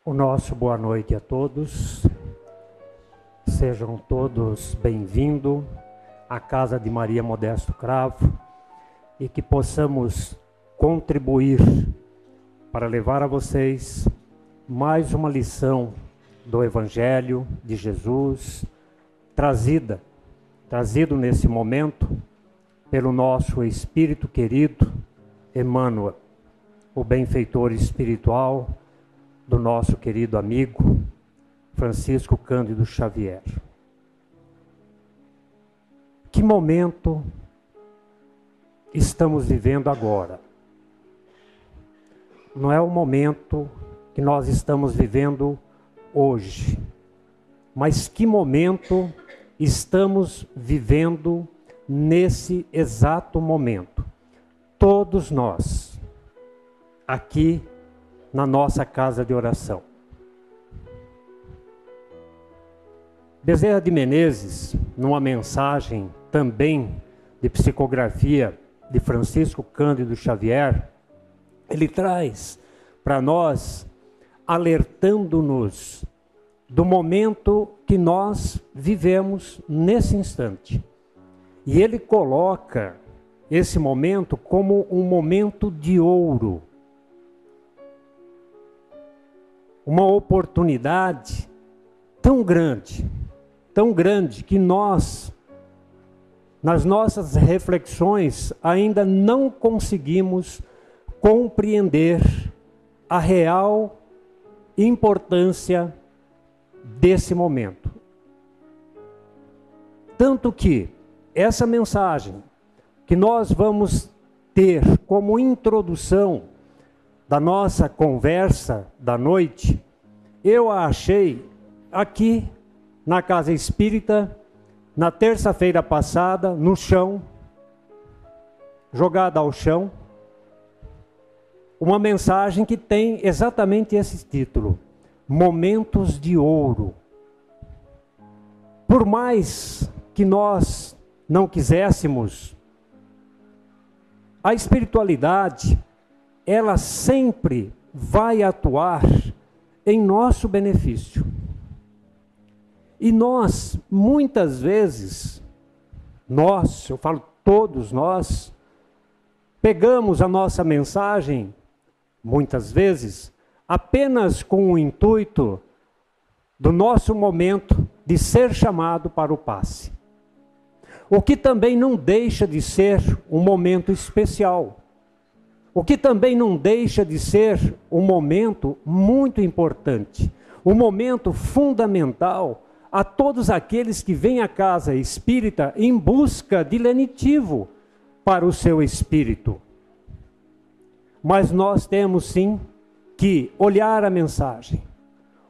O nosso boa noite a todos. Sejam todos bem-vindos à Casa de Maria Modesto Cravo e que possamos contribuir para levar a vocês mais uma lição do Evangelho de Jesus, trazido nesse momento pelo nosso Espírito querido, Emmanuel, o benfeitor espiritual do nosso querido amigo Francisco Cândido Xavier. Que momento estamos vivendo agora? Não é o momento que nós estamos vivendo hoje, mas que momento estamos vivendo nesse exato momento? Todos nós, aqui na nossa casa de oração. Bezerra de Menezes, numa mensagem também de psicografia de Francisco Cândido Xavier, ele traz para nós, alertando-nos do momento que nós vivemos nesse instante. E ele coloca esse momento como um momento de ouro. Uma oportunidade tão grande que nós, nas nossas reflexões, ainda não conseguimos compreender a real importância desse momento. Tanto que essa mensagem que nós vamos ter como introdução da nossa conversa da noite, eu a achei aqui na Casa Espírita, na terça-feira passada, no chão, jogada ao chão, uma mensagem que tem exatamente esse título: Momentos de Ouro. Por mais que nós não quiséssemos, a espiritualidade, ela sempre vai atuar em nosso benefício. E nós, muitas vezes, eu falo todos nós, pegamos a nossa mensagem, muitas vezes, apenas com o intuito do nosso momento de ser chamado para o passe. O que também não deixa de ser um momento especial. O que também não deixa de ser um momento muito importante, um momento fundamental a todos aqueles que vêm à casa espírita em busca de lenitivo para o seu espírito. Mas nós temos sim que olhar a mensagem,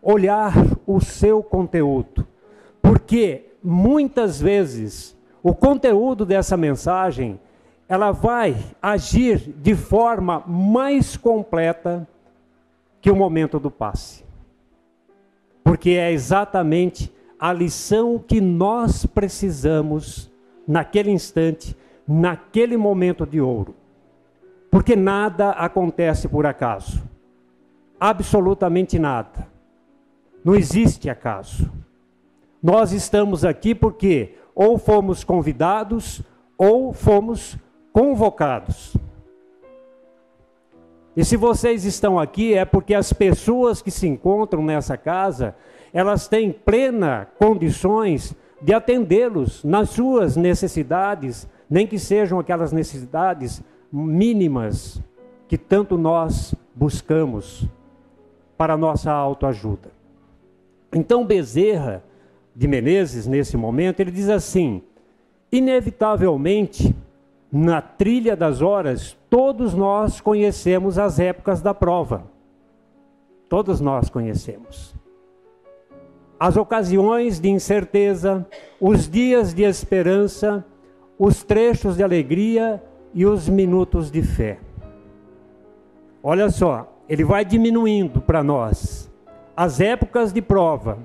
olhar o seu conteúdo, porque muitas vezes o conteúdo dessa mensagem ela vai agir de forma mais completa que o momento do passe. Porque é exatamente a lição que nós precisamos naquele instante, naquele momento de ouro. Porque nada acontece por acaso. Absolutamente nada. Não existe acaso. Nós estamos aqui porque ou fomos convidados ou fomos convocados. E se vocês estão aqui é porque as pessoas que se encontram nessa casa, elas têm plena condições de atendê-los nas suas necessidades, nem que sejam aquelas necessidades mínimas que tanto nós buscamos para a nossa autoajuda. Então Bezerra de Menezes, nesse momento, ele diz assim: inevitavelmente, na trilha das horas, todos nós conhecemos as épocas da prova. Todos nós conhecemos. As ocasiões de incerteza, os dias de esperança, os trechos de alegria e os minutos de fé. Olha só, ele vai diminuindo para nós as épocas de prova,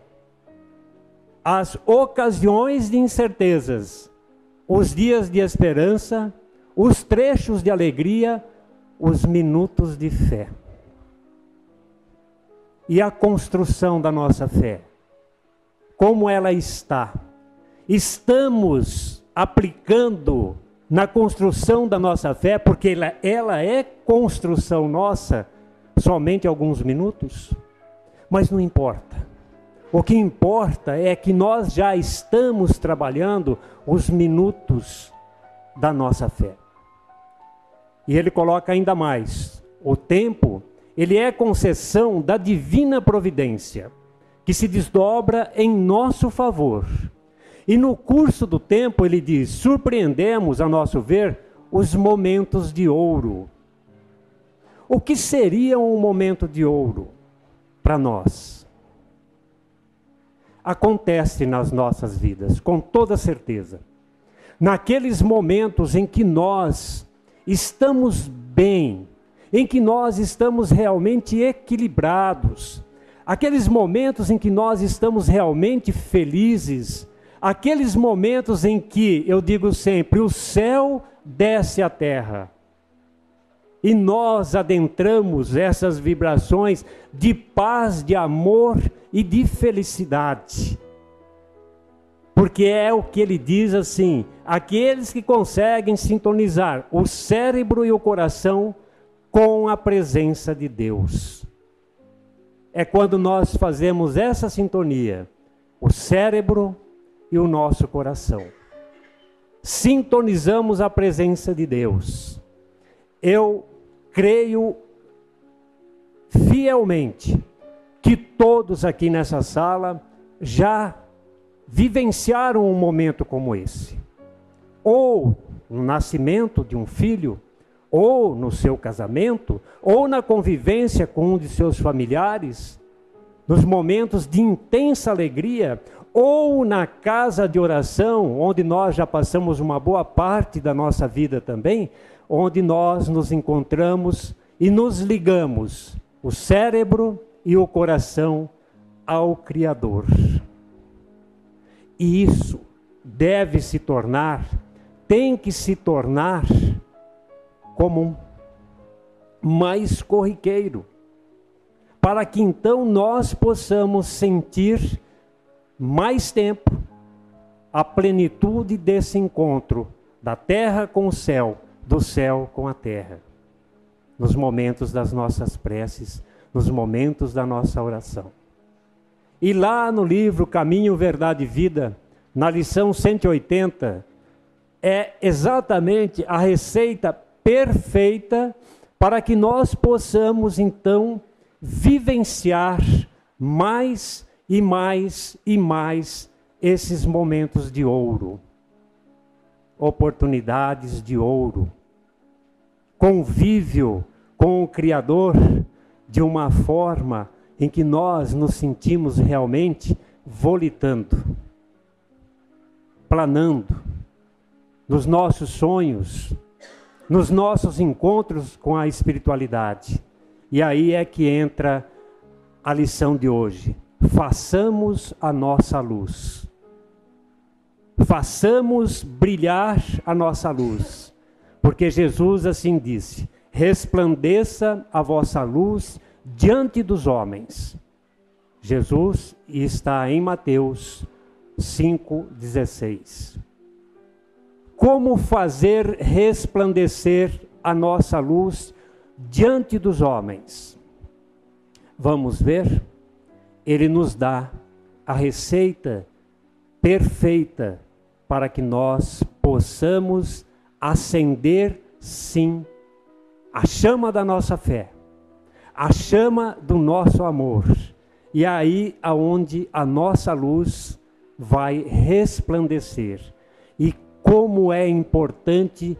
as ocasiões de incertezas, os dias de esperança, os trechos de alegria, os minutos de fé. e a construção da nossa fé? Como ela está? Estamos aplicando na construção da nossa fé, porque ela é construção nossa, somente alguns minutos? Mas não importa. O que importa é que nós já estamos trabalhando os minutos da nossa fé. E ele coloca ainda mais: o tempo, ele é concessão da divina providência, que se desdobra em nosso favor. E no curso do tempo, ele diz, surpreendemos, a nosso ver, os momentos de ouro. O que seria um momento de ouro para nós? Acontece nas nossas vidas, com toda certeza. Naqueles momentos em que nós estamos bem, em que nós estamos realmente equilibrados, aqueles momentos em que nós estamos realmente felizes, aqueles momentos em que, eu digo sempre, o céu desce à terra, e nós adentramos essas vibrações de paz, de amor e de felicidade. Porque é o que ele diz assim, aqueles que conseguem sintonizar o cérebro e o coração com a presença de Deus. É quando nós fazemos essa sintonia, o cérebro e o nosso coração. Sintonizamos a presença de Deus. Eu creio fielmente que todos aqui nessa sala já vivenciaram um momento como esse. Ou no nascimento de um filho, ou no seu casamento, ou na convivência com um de seus familiares, nos momentos de intensa alegria, ou na casa de oração, onde nós já passamos uma boa parte da nossa vida também, onde nós nos encontramos e nos ligamos, o cérebro e o coração, ao Criador. E isso deve se tornar, tem que se tornar comum, mais corriqueiro, para que então nós possamos sentir mais tempo a plenitude desse encontro da terra com o céu, do céu com a terra, nos momentos das nossas preces, nos momentos da nossa oração. E lá no livro Caminho, Verdade e Vida, na lição 180, é exatamente a receita perfeita para que nós possamos então vivenciar mais e mais e mais esses momentos de ouro, oportunidades de ouro, convívio com o Criador de uma forma em que nós nos sentimos realmente volitando, planando nos nossos sonhos, nos nossos encontros com a espiritualidade. E aí é que entra a lição de hoje. Façamos a nossa luz. Façamos brilhar a nossa luz. Porque Jesus assim disse, resplandeça a vossa luz diante dos homens. Jesus está em Mateus 5,16. Como fazer resplandecer a nossa luz diante dos homens? Vamos ver? Ele nos dá a receita perfeita para que nós possamos acender, sim, a chama da nossa fé, a chama do nosso amor. E é aí aonde a nossa luz vai resplandecer. E como é importante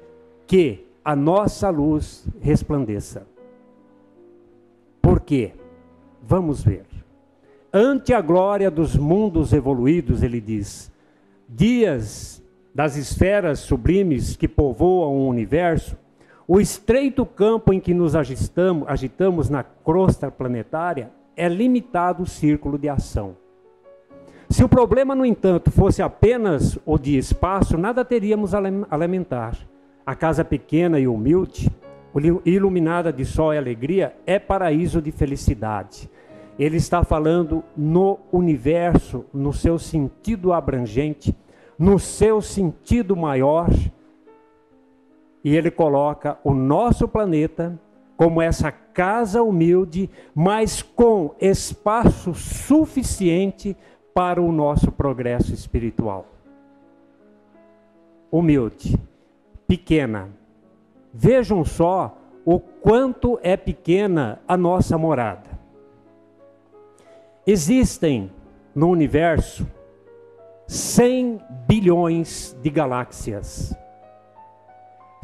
que a nossa luz resplandeça. Por quê? Vamos ver. Ante a glória dos mundos evoluídos, ele diz, dias das esferas sublimes que povoam o universo, o estreito campo em que nos agitamos na crosta planetária é limitado o círculo de ação. Se o problema, no entanto, fosse apenas o de espaço, nada teríamos a lamentar. A casa pequena e humilde, iluminada de sol e alegria, é paraíso de felicidade. ele está falando no universo, no seu sentido abrangente, no seu sentido maior, e ele coloca o nosso planeta como essa casa humilde, mas com espaço suficiente para o nosso progresso espiritual. Humilde, pequena. Vejam só o quanto é pequena a nossa morada. Existem no universo 100 bilhões de galáxias.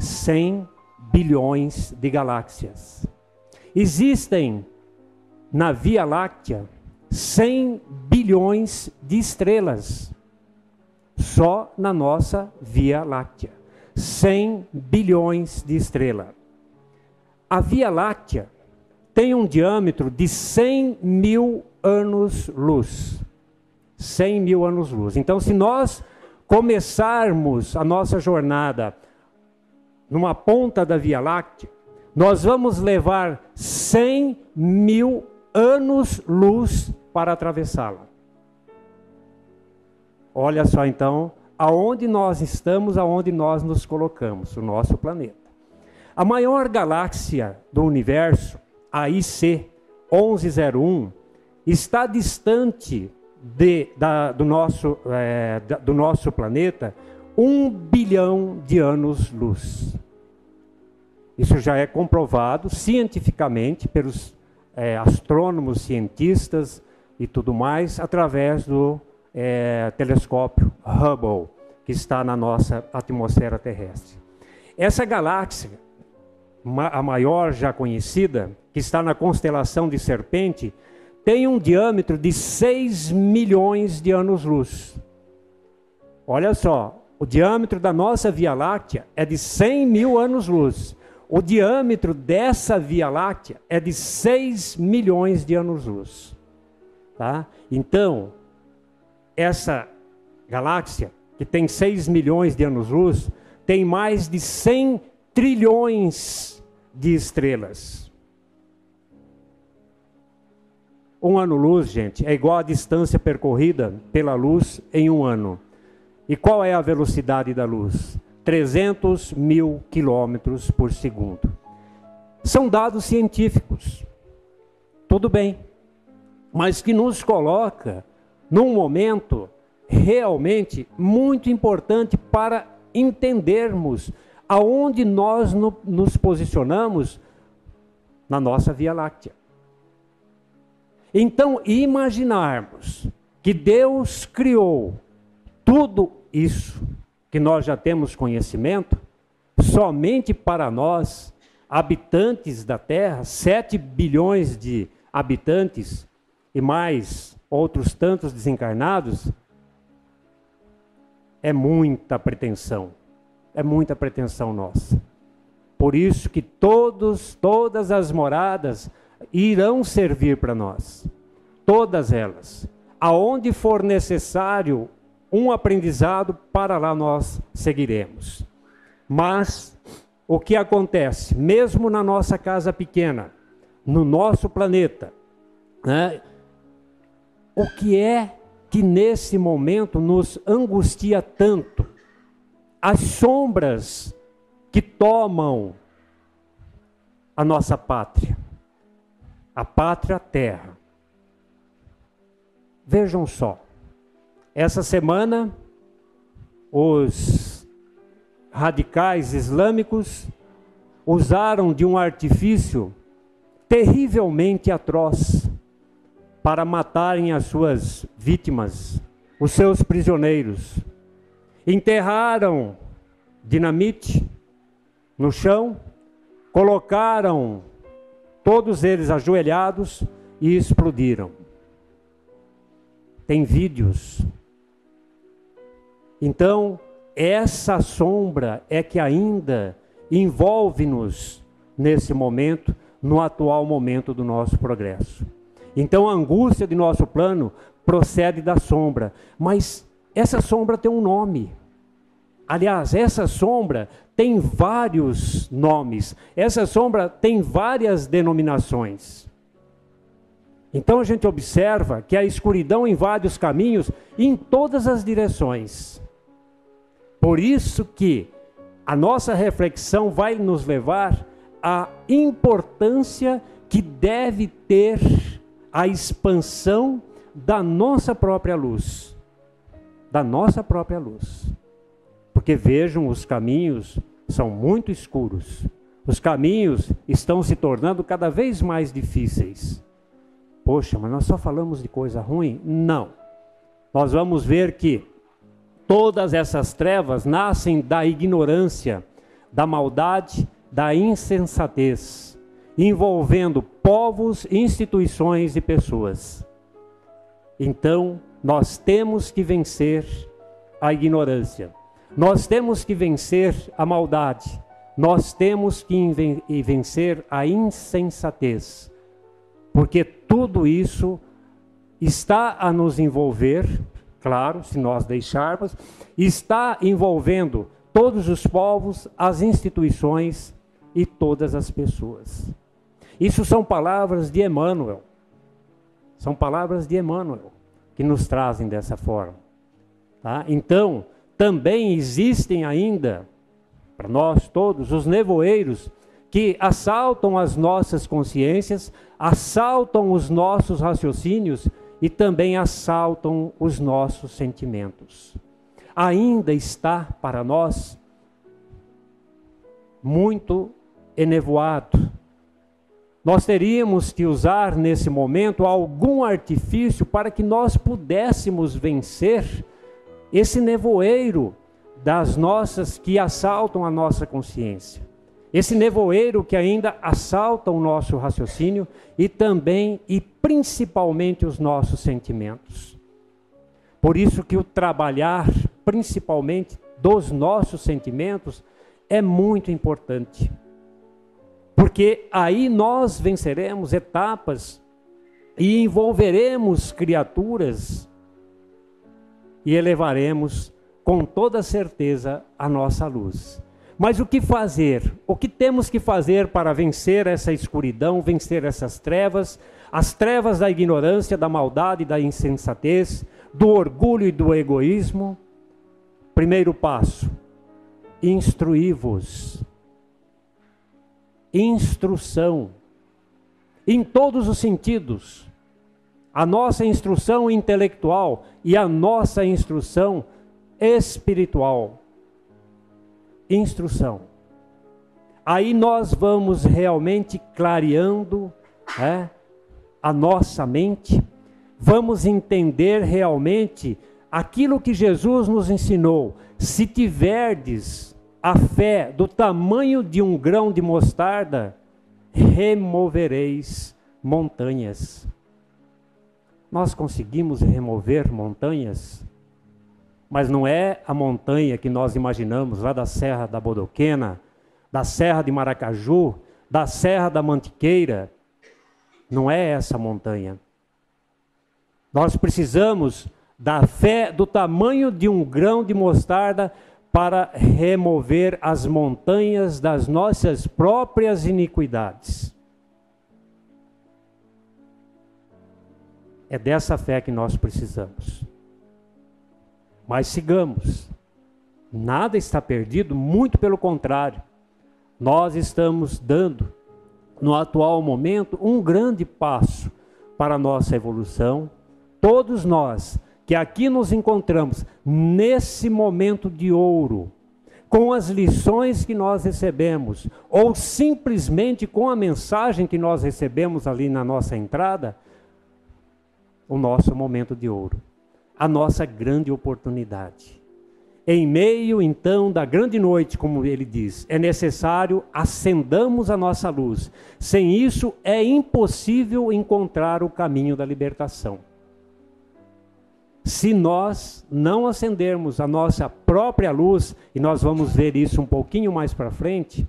100 bilhões de galáxias. Existem na Via Láctea 100 bilhões de estrelas. Só na nossa Via Láctea. 100 bilhões de estrelas. A Via Láctea tem um diâmetro de 100 mil anos-luz. 100 mil anos-luz. Então, se nós começarmos a nossa jornada numa ponta da Via Láctea, nós vamos levar 100 mil anos-luz para atravessá-la. Olha só então, aonde nós estamos, aonde nós nos colocamos, o nosso planeta. A maior galáxia do universo, a IC 1101, está distante do nosso planeta 1 bilhão de anos-luz. Isso já é comprovado cientificamente pelos astrônomos, cientistas e tudo mais, através do telescópio Hubble, que está na nossa atmosfera terrestre. Essa galáxia, a maior já conhecida, que está na constelação de Serpente, tem um diâmetro de 6 milhões de anos-luz. Olha só, o diâmetro da nossa Via Láctea é de 100 mil anos-luz. O diâmetro dessa Via Láctea é de 6 milhões de anos-luz. Tá? Então, essa galáxia, que tem 6 milhões de anos-luz, tem mais de 100 trilhões de estrelas. Um ano-luz, gente, é igual a distância percorrida pela luz em um ano. E qual é a velocidade da luz? 300 mil quilômetros por segundo. São dados científicos. Tudo bem. Mas que nos coloca num momento realmente muito importante para entendermos aonde nós nos posicionamos na nossa Via Láctea. Então, imaginarmos que Deus criou tudo isso que nós já temos conhecimento, somente para nós, habitantes da Terra, 7 bilhões de habitantes e mais outros tantos desencarnados, é muita pretensão nossa. Por isso que todas as moradas irão servir para nós, todas elas. Aonde for necessário um aprendizado, para lá nós seguiremos. Mas o que acontece, mesmo na nossa casa pequena, no nosso planeta, né? O que é que nesse momento nos angustia tanto? As sombras que tomam a nossa pátria, a pátria terra. Vejam só, essa semana os radicais islâmicos usaram de um artifício terrivelmente atroz para matarem as suas vítimas, os seus prisioneiros. Enterraram dinamite no chão, colocaram todos eles ajoelhados e explodiram. Tem vídeos. Então, essa sombra é que ainda envolve-nos nesse momento, no atual momento do nosso progresso. Então, a angústia de nosso plano procede da sombra, mas essa sombra tem um nome. Aliás, essa sombra tem vários nomes. Essa sombra tem várias denominações. Então a gente observa que a escuridão invade os caminhos em todas as direções. Por isso que a nossa reflexão vai nos levar à importância que deve ter a expansão da nossa própria luz. Da nossa própria luz. Porque vejam, os caminhos são muito escuros. Os caminhos estão se tornando cada vez mais difíceis. Poxa, mas nós só falamos de coisa ruim? Não. Nós vamos ver que todas essas trevas nascem da ignorância, da maldade, da insensatez, envolvendo povos, instituições e pessoas. Então, nós temos que vencer a ignorância. Nós temos que vencer a maldade. Nós temos que vencer a insensatez. Porque tudo isso está a nos envolver, claro, se nós deixarmos, está envolvendo todos os povos, as instituições e todas as pessoas. Isso são palavras de Emmanuel. São palavras de Emmanuel que nos trazem dessa forma. Tá? Então, também existem ainda, para nós todos, os nevoeiros que assaltam as nossas consciências, assaltam os nossos raciocínios e também assaltam os nossos sentimentos. Ainda está para nós muito enevoado. Nós teríamos que usar nesse momento algum artifício para que nós pudéssemos vencer esse nevoeiro das nossas que assaltam a nossa consciência. Esse nevoeiro que ainda assalta o nosso raciocínio e também e principalmente os nossos sentimentos. Por isso que o trabalhar principalmente dos nossos sentimentos é muito importante. Porque aí nós venceremos etapas e envolveremos criaturas e elevaremos com toda certeza a nossa luz. Mas o que fazer? O que temos que fazer para vencer essa escuridão, vencer essas trevas, as trevas da ignorância, da maldade, da insensatez, do orgulho e do egoísmo? Primeiro passo, instruí-vos. Instrução, em todos os sentidos. A nossa instrução intelectual e a nossa instrução espiritual. Instrução. Aí nós vamos realmente clareando a nossa mente, vamos entender realmente aquilo que Jesus nos ensinou. Se tiverdes a fé do tamanho de um grão de mostarda, removereis montanhas. Nós conseguimos remover montanhas? Mas não é a montanha que nós imaginamos lá da Serra da Bodoquena, da Serra de Maracaju, da Serra da Mantiqueira. Não é essa montanha. Nós precisamos da fé do tamanho de um grão de mostarda para remover as montanhas das nossas próprias iniquidades. É dessa fé que nós precisamos. Mas sigamos. Nada está perdido, muito pelo contrário. Nós estamos dando, no atual momento, um grande passo para a nossa evolução. Todos nós que aqui nos encontramos, nesse momento de ouro, com as lições que nós recebemos, ou simplesmente com a mensagem que nós recebemos ali na nossa entrada, o nosso momento de ouro. A nossa grande oportunidade. Em meio, então, da grande noite, como ele diz, é necessário acendamos a nossa luz. Sem isso, é impossível encontrar o caminho da libertação. Se nós não acendermos a nossa própria luz, e nós vamos ver isso um pouquinho mais para frente,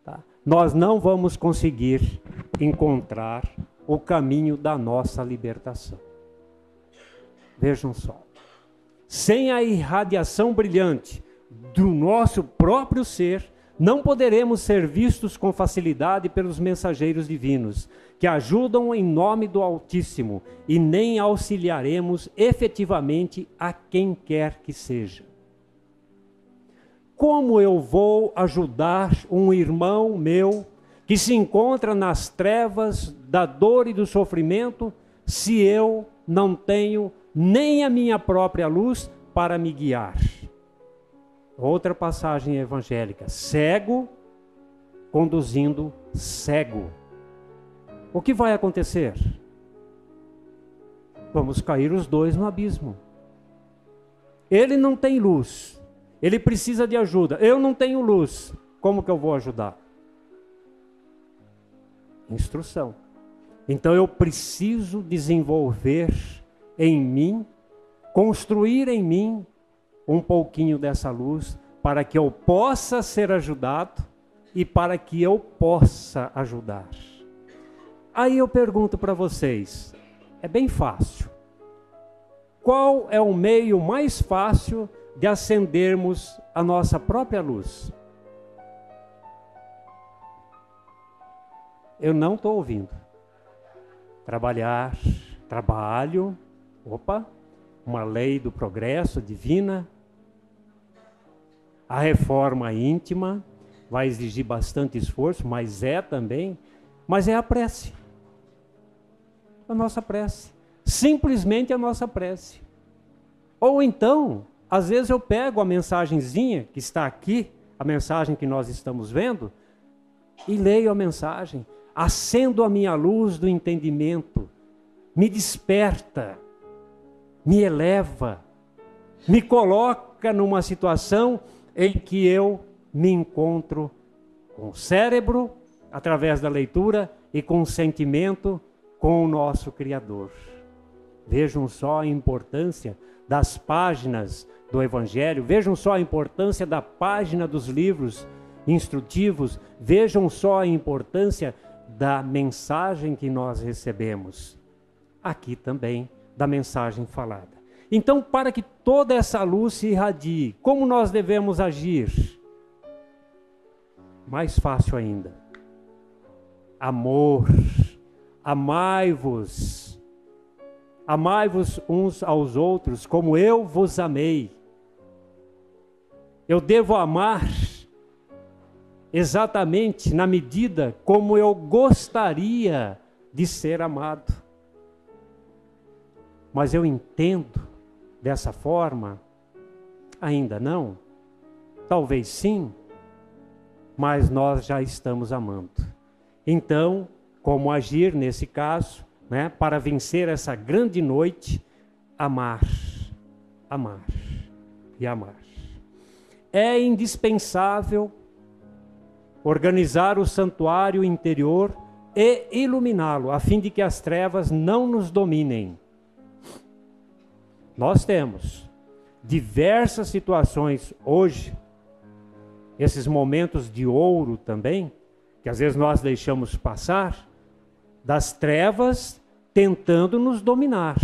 tá? Nós não vamos conseguir encontrar o caminho da nossa libertação. Vejam só, sem a irradiação brilhante do nosso próprio ser, não poderemos ser vistos com facilidade pelos mensageiros divinos, que ajudam em nome do Altíssimo, e nem auxiliaremos efetivamente a quem quer que seja. Como eu vou ajudar um irmão meu que se encontra nas trevas da dor e do sofrimento, se eu não tenho nem a minha própria luz para me guiar? Outra passagem evangélica: cego conduzindo cego. O que vai acontecer? Vamos cair os dois no abismo. Ele não tem luz, ele precisa de ajuda. Eu não tenho luz, como que eu vou ajudar? Instrução. Então eu preciso desenvolver em mim, construir em mim um pouquinho dessa luz, para que eu possa ser ajudado e para que eu possa ajudar. Aí eu pergunto para vocês, é bem fácil. Qual é o meio mais fácil de acendermos a nossa própria luz? Eu não estou ouvindo. Trabalhar, trabalho, uma lei do progresso divina. A reforma íntima vai exigir bastante esforço, mas é também. Mas é a prece. A nossa prece. Simplesmente a nossa prece. Ou então, às vezes eu pego a mensagenzinha que está aqui, a mensagem que nós estamos vendo, e leio a mensagem. Acendo a minha luz do entendimento. Me desperta. Me eleva. Me coloca numa situação em que eu me encontro com o cérebro, através da leitura, e com o sentimento, com o nosso Criador. Vejam só a importância das páginas do Evangelho, vejam só a importância da página dos livros instrutivos, vejam só a importância da mensagem que nós recebemos. Aqui também, da mensagem falada. Então, para que toda essa luz se irradie, como nós devemos agir? Mais fácil ainda. Amor. Amai-vos. Amai-vos uns aos outros, como eu vos amei. Eu devo amar exatamente na medida como eu gostaria de ser amado. Mas eu entendo dessa forma? Ainda não? Talvez sim, mas nós já estamos amando. Então, como agir nesse caso, né, para vencer essa grande noite? Amar, amar e amar. É indispensável organizar o santuário interior e iluminá-lo, a fim de que as trevas não nos dominem. Nós temos diversas situações hoje, esses momentos de ouro também, que às vezes nós deixamos passar, das trevas tentando nos dominar.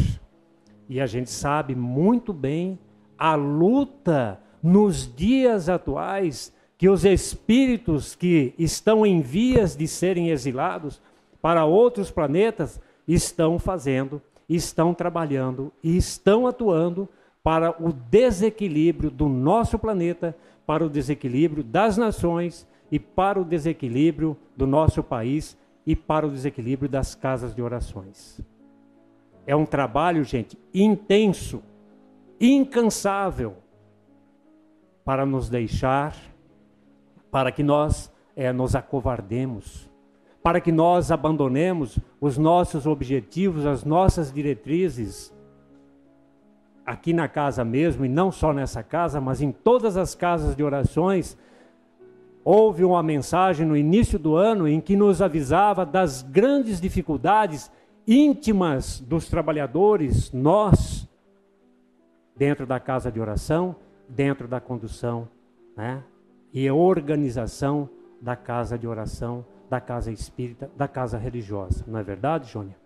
E a gente sabe muito bem a luta nos dias atuais que os espíritos que estão em vias de serem exilados para outros planetas estão fazendo, estão trabalhando e estão atuando para o desequilíbrio do nosso planeta, para o desequilíbrio das nações e para o desequilíbrio do nosso país e para o desequilíbrio das casas de orações. É um trabalho, gente, intenso, incansável, para nos deixar, para que nós nos acovardemos, para que nós abandonemos os nossos objetivos, as nossas diretrizes, aqui na casa mesmo, e não só nessa casa, mas em todas as casas de orações. Houve uma mensagem no início do ano em que nos avisava das grandes dificuldades íntimas dos trabalhadores, nós, dentro da casa de oração, dentro da condução, né? E a organização da casa de oração, da casa espírita, da casa religiosa. Não é verdade, Jônia?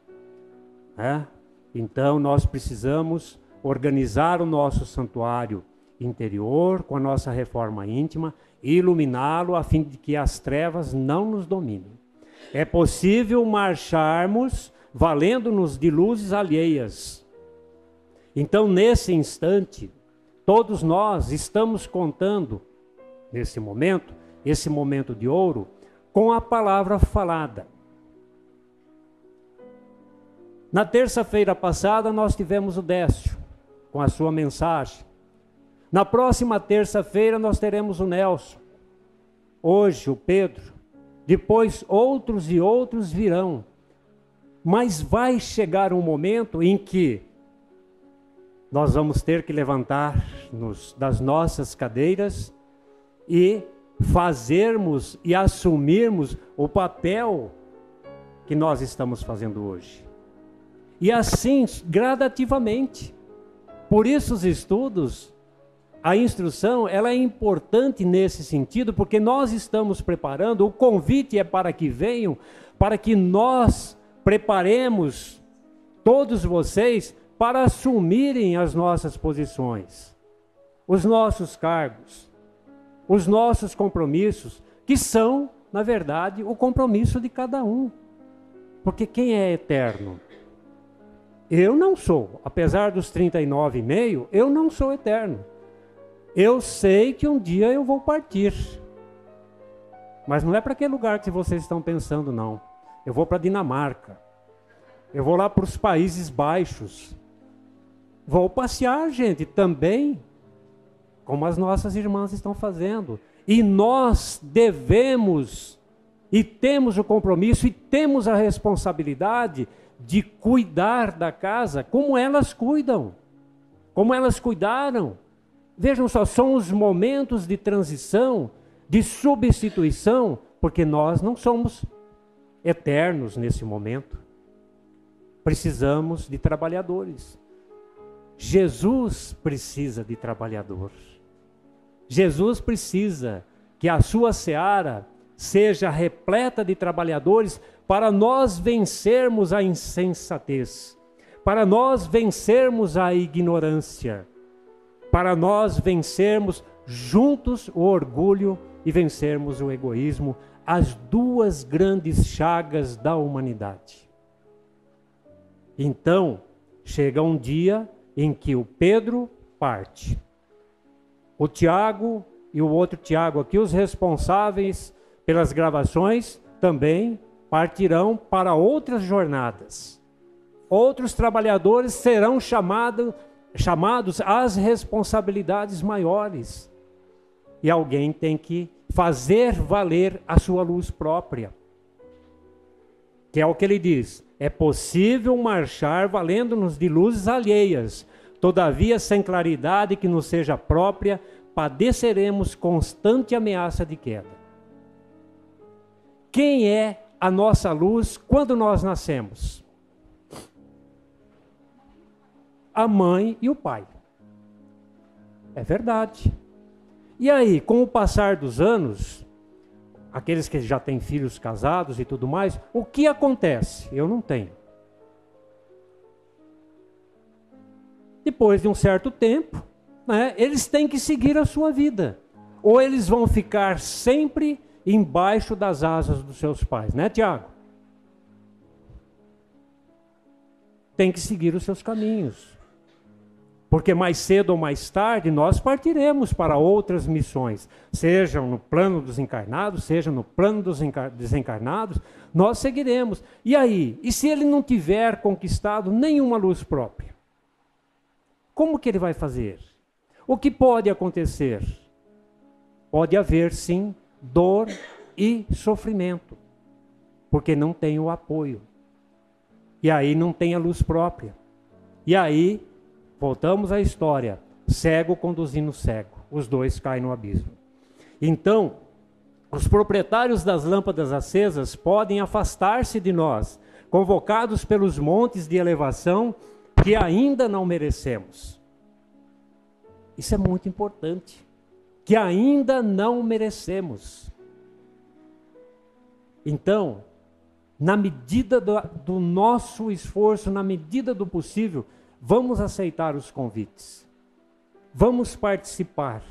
Então nós precisamos organizar o nosso santuário interior, com a nossa reforma íntima, e iluminá-lo a fim de que as trevas não nos dominem. É possível marcharmos valendo-nos de luzes alheias. Então, nesse instante, todos nós estamos contando, nesse momento, esse momento de ouro, com a palavra falada. Na terça-feira passada, nós tivemos o Décio, com a sua mensagem. Na próxima terça-feira, nós teremos o Nelson. Hoje, o Pedro. Depois, outros e outros virão. Mas vai chegar um momento em que nós vamos ter que levantar-nos das nossas cadeiras e fazermos e assumirmos o papel que nós estamos fazendo hoje. E assim, gradativamente. Por isso os estudos, a instrução, ela é importante nesse sentido, porque nós estamos preparando, o convite é para que venham, para que nós preparemos todos vocês para assumirem as nossas posições, os nossos cargos, os nossos compromissos, que são, na verdade, o compromisso de cada um. Porque quem é eterno? Eu não sou, apesar dos 39,5, eu não sou eterno. Eu sei que um dia eu vou partir. Mas não é para aquele lugar que vocês estão pensando, não. Eu vou para a Dinamarca. Eu vou lá para os Países Baixos. Vou passear, gente, também, como as nossas irmãs estão fazendo. E nós devemos, e temos o compromisso, e temos a responsabilidade de cuidar da casa como elas cuidam, como elas cuidaram. Vejam só, são os momentos de transição, de substituição, porque nós não somos eternos nesse momento. Precisamos de trabalhadores. Jesus precisa de trabalhador. Jesus precisa que a sua seara seja repleta de trabalhadores para nós vencermos a insensatez, para nós vencermos a ignorância, para nós vencermos juntos o orgulho e vencermos o egoísmo, as duas grandes chagas da humanidade. Então, chega um dia em que o Pedro parte. O Tiago e o outro Tiago aqui, os responsáveis pelas gravações, também partirão para outras jornadas. Outros trabalhadores serão chamados às responsabilidades maiores. E alguém tem que fazer valer a sua luz própria. Que é o que ele diz: é possível marchar valendo-nos de luzes alheias, todavia sem claridade que nos seja própria, padeceremos constante ameaça de queda. Quem é a nossa luz quando nós nascemos? A mãe e o pai. É verdade. E aí, com o passar dos anos, aqueles que já têm filhos casados e tudo mais, o que acontece? Eu não tenho. Depois de um certo tempo, né, eles têm que seguir a sua vida. Ou eles vão ficar sempre embaixo das asas dos seus pais, né, Tiago? Tem que seguir os seus caminhos. Porque mais cedo ou mais tarde nós partiremos para outras missões, sejam no plano dos encarnados, seja no plano dos desencarnados, nós seguiremos. E aí? E se ele não tiver conquistado nenhuma luz própria? Como que ele vai fazer? O que pode acontecer? Pode haver, sim, dor e sofrimento, porque não tem o apoio. E aí não tem a luz própria. E aí, voltamos à história, cego conduzindo cego, os dois caem no abismo. Então, os proprietários das lâmpadas acesas podem afastar-se de nós, convocados pelos montes de elevação que ainda não merecemos. Isso é muito importante, que ainda não merecemos. Então, na medida do nosso esforço, na medida do possível, vamos aceitar os convites. vamos participar,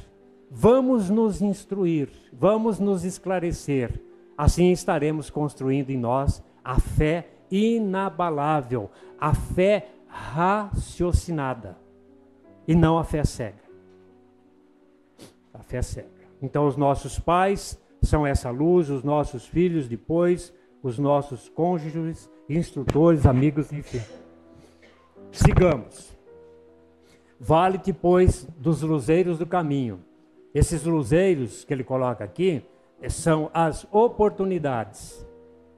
vamos nos instruir, vamos nos esclarecer. Assim estaremos construindo em nós a fé inabalável, a fé raciocinada e não a fé cega. A fé cega. Então os nossos pais são essa luz, os nossos filhos depois, os nossos cônjuges, instrutores, amigos, enfim. Sigamos. Vale-te, pois, dos luzeiros do caminho. Esses luzeiros que ele coloca aqui são as oportunidades.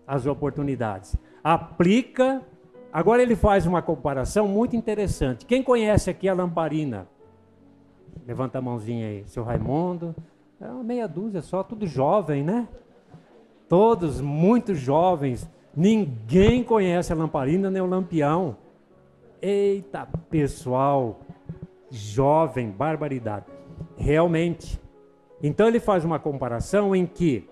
As oportunidades. Aplica. Agora ele faz uma comparação muito interessante. Quem conhece aqui a lamparina? Levanta a mãozinha aí. Seu Raimundo. É uma meia dúzia só, tudo jovem, né? Todos muito jovens. Ninguém conhece a lamparina nem o lampião. Eita, pessoal, jovem, barbaridade. Realmente. Então ele faz uma comparação em que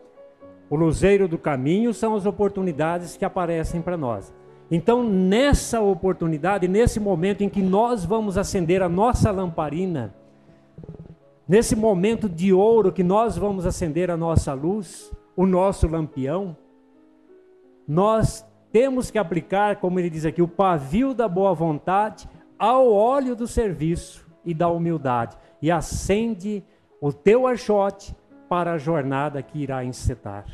o luzeiro do caminho são as oportunidades que aparecem para nós. Então, nessa oportunidade, nesse momento em que nós vamos acender a nossa lamparina, nesse momento de ouro que nós vamos acender a nossa luz, o nosso lampião, nós temos que aplicar, como ele diz aqui, o pavio da boa vontade ao óleo do serviço e da humildade. E acende o teu archote para a jornada que irá encetar.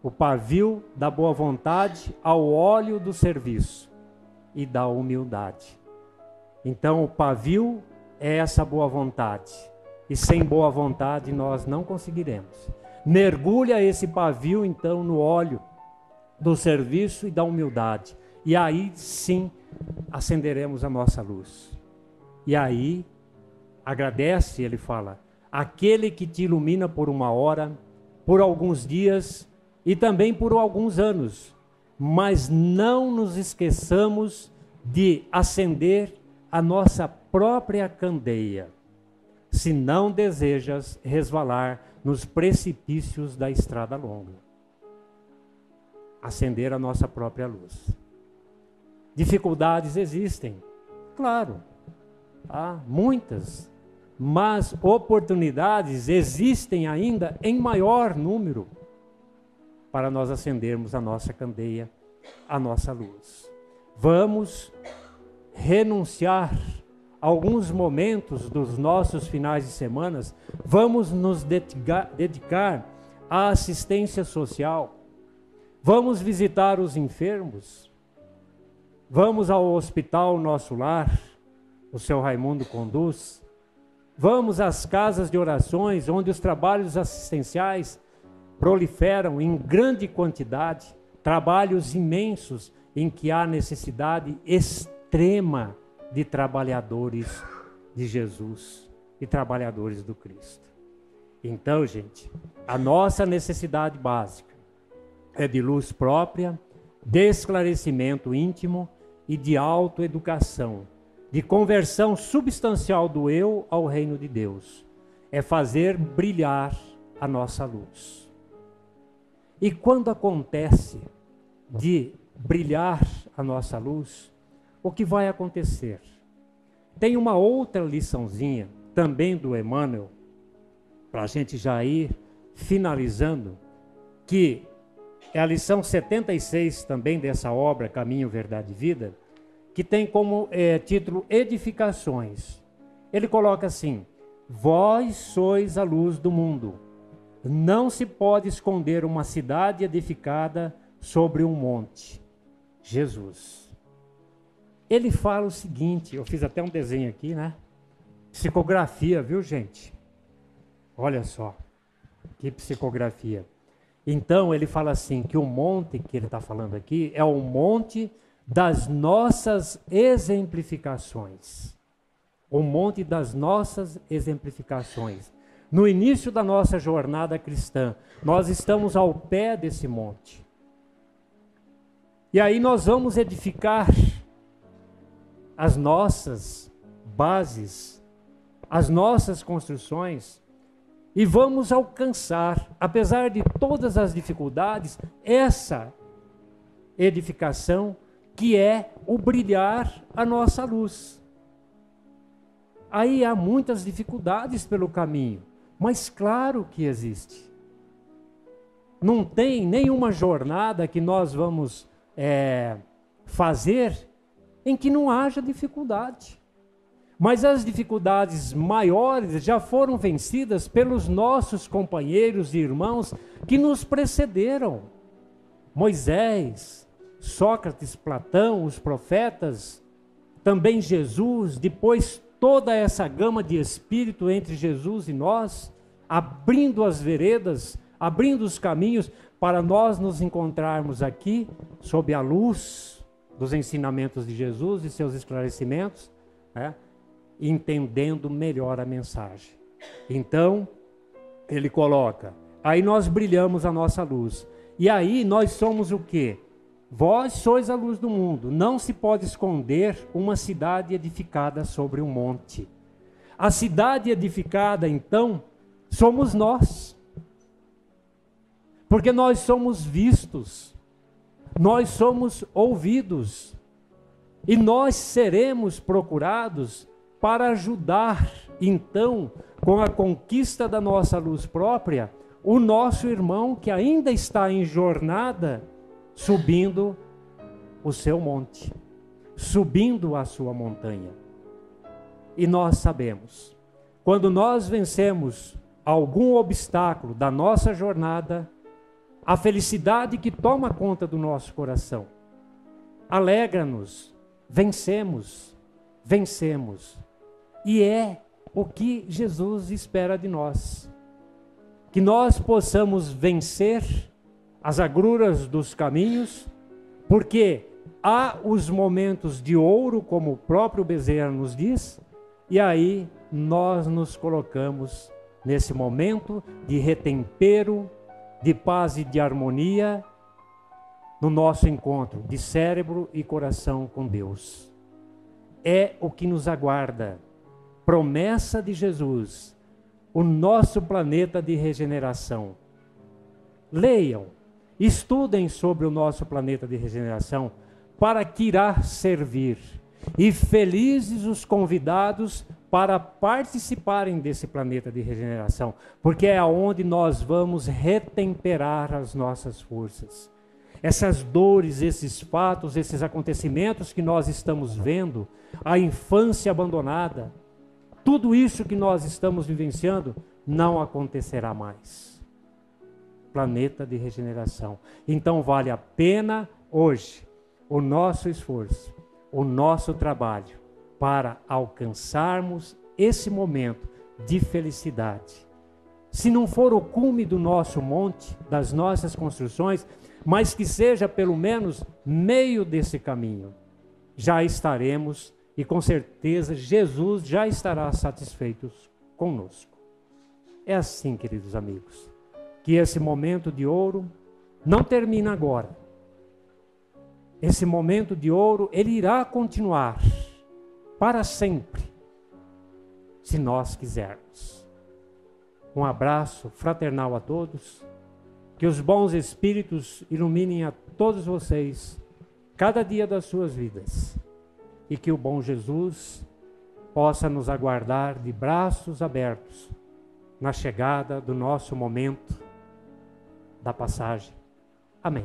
O pavio da boa vontade ao óleo do serviço e da humildade. Então o pavio é essa boa vontade. E sem boa vontade nós não conseguiremos. Mergulha esse pavio então no óleo do serviço e da humildade. E aí sim acenderemos a nossa luz. E aí agradece, ele fala, aquele que te ilumina por uma hora, por alguns dias e também por alguns anos. Mas não nos esqueçamos de acender a nossa própria candeia, se não desejas resvalar nos precipícios da estrada longa. Acender a nossa própria luz. Dificuldades existem, claro, há muitas, mas oportunidades existem ainda em maior número para nós acendermos a nossa candeia, a nossa luz. Vamos renunciar a alguns momentos dos nossos finais de semana, vamos nos dedicar à assistência social, vamos visitar os enfermos, vamos ao hospital Nosso Lar, o seu Raimundo conduz, vamos às casas de orações, onde os trabalhos assistenciais proliferam em grande quantidade, trabalhos imensos em que há necessidade extrema de trabalhadores de Jesus e trabalhadores do Cristo. Então, gente, a nossa necessidade básica é de luz própria, de esclarecimento íntimo e de autoeducação, de conversão substancial do eu ao reino de Deus. É fazer brilhar a nossa luz. E quando acontece de brilhar a nossa luz, o que vai acontecer? Tem uma outra liçãozinha, também do Emmanuel, para a gente já ir finalizando, que é a lição 76 também dessa obra, Caminho, Verdade e Vida, que tem como título Edificações. Ele coloca assim: vós sois a luz do mundo. Não se pode esconder uma cidade edificada sobre um monte. Jesus. Ele fala o seguinte, eu fiz até um desenho aqui, né? Psicografia, viu, gente? Olha só, que psicografia. Então, ele fala assim, que o monte que ele está falando aqui é o monte das nossas exemplificações. O monte das nossas exemplificações. No início da nossa jornada cristã, nós estamos ao pé desse monte. E aí nós vamos edificar as nossas bases, as nossas construções, e vamos alcançar, apesar de todas as dificuldades, essa edificação que é o brilhar a nossa luz. Aí há muitas dificuldades pelo caminho, mas claro que existe. Não tem nenhuma jornada que nós vamos fazer em que não haja dificuldade. Mas as dificuldades maiores já foram vencidas pelos nossos companheiros e irmãos que nos precederam. Moisés, Sócrates, Platão, os profetas, também Jesus, depois toda essa gama de espírito entre Jesus e nós, abrindo as veredas, abrindo os caminhos para nós nos encontrarmos aqui, sob a luz dos ensinamentos de Jesus e seus esclarecimentos, entendendo melhor a mensagem. Então, ele coloca, aí nós brilhamos a nossa luz. E aí nós somos o quê? Vós sois a luz do mundo. Não se pode esconder uma cidade edificada sobre um monte. A cidade edificada, então, somos nós. Porque nós somos vistos, nós somos ouvidos, e nós seremos procurados para ajudar, então, com a conquista da nossa luz própria, o nosso irmão que ainda está em jornada, subindo o seu monte, subindo a sua montanha. E nós sabemos, quando nós vencemos algum obstáculo da nossa jornada, a felicidade que toma conta do nosso coração alegra-nos, vencemos. E é o que Jesus espera de nós. Que nós possamos vencer as agruras dos caminhos, porque há os momentos de ouro, como o próprio Bezerra nos diz, e aí nós nos colocamos nesse momento de retempero, de paz e de harmonia, no nosso encontro de cérebro e coração com Deus. É o que nos aguarda. Promessa de Jesus, o nosso planeta de regeneração. Leiam, estudem sobre o nosso planeta de regeneração, para que irá servir. E felizes os convidados para participarem desse planeta de regeneração, porque é aonde nós vamos retemperar as nossas forças. Essas dores, esses fatos, esses acontecimentos que nós estamos vendo, a infância abandonada, tudo isso que nós estamos vivenciando não acontecerá mais. Planeta de regeneração. Então vale a pena hoje o nosso esforço, o nosso trabalho para alcançarmos esse momento de felicidade. Se não for o cume do nosso monte, das nossas construções, mas que seja pelo menos meio desse caminho, já estaremos, e com certeza Jesus já estará satisfeito conosco. É assim, queridos amigos, que esse momento de ouro não termina agora. Esse momento de ouro, ele irá continuar para sempre, se nós quisermos. Um abraço fraternal a todos, que os bons espíritos iluminem a todos vocês, cada dia das suas vidas, e que o bom Jesus possa nos aguardar de braços abertos na chegada do nosso momento da passagem. Amém.